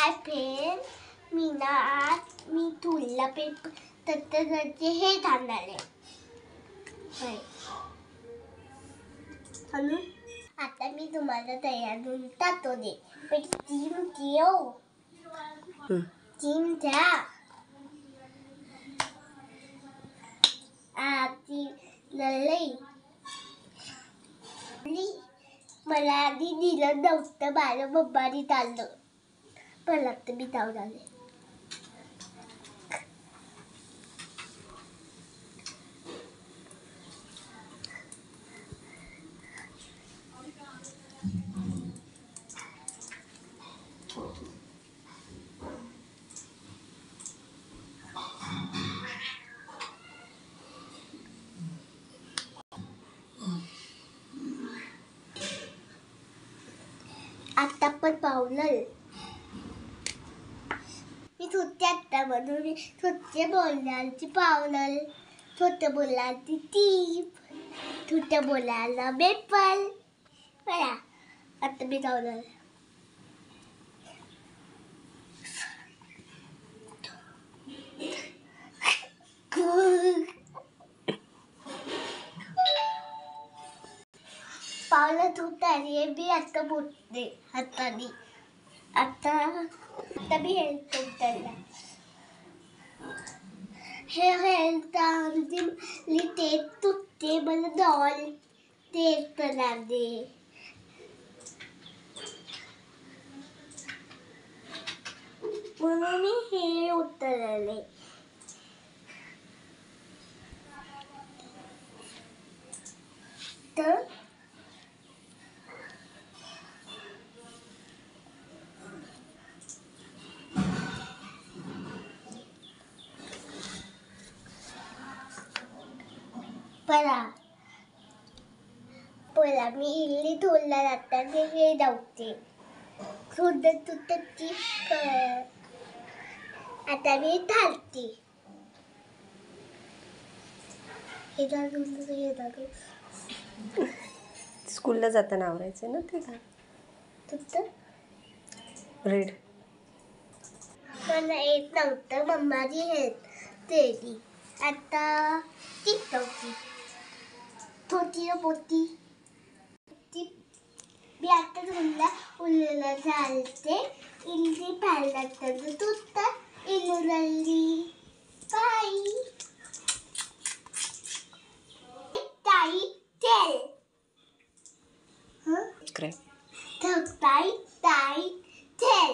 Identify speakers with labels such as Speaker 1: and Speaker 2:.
Speaker 1: Hi friend, मी तुला paper तत्त्वाचे हे जाणार आहे. आता मी तुम्हाला तयार होऊन टाकतो दे. पण टीम द्या. आधी लई मला आधी दिलं नव्हतं. माझ्या पप्पानी चाललं पण आता मी जाऊन आले. आता पण पावलं मी थोडे आता म्हणून मी थोडे बोलण्याची पावलं, थोडे बोलायची टीप, थोडे बोलायला बेपल. बघा आता मी जाऊन पावलं तुटाली मी आता बोलते हाताने. आता मी हेल्थ उतरला. हे हेल्थ ते तुटते मला डॉल ते करणार दे. म्हणून मी हे उतरले. तर पळा मी इल्ली थोडला जाता हे धावते सुद्धा तुझं चिप. आता मी धावते. हे दादू
Speaker 2: स्कूलला जाताना आवरायचं ना ते
Speaker 1: तुझं
Speaker 2: रेड.
Speaker 1: मला येत नव्हतं. मम्माची हेल्प केली. आता टिकटॉकची थोडी मोठी मी आता तुला उलला चालते. इल्ली पाहिला तर तुझं इल्लू बाय ताई तेल
Speaker 2: काय
Speaker 1: ताई तेल.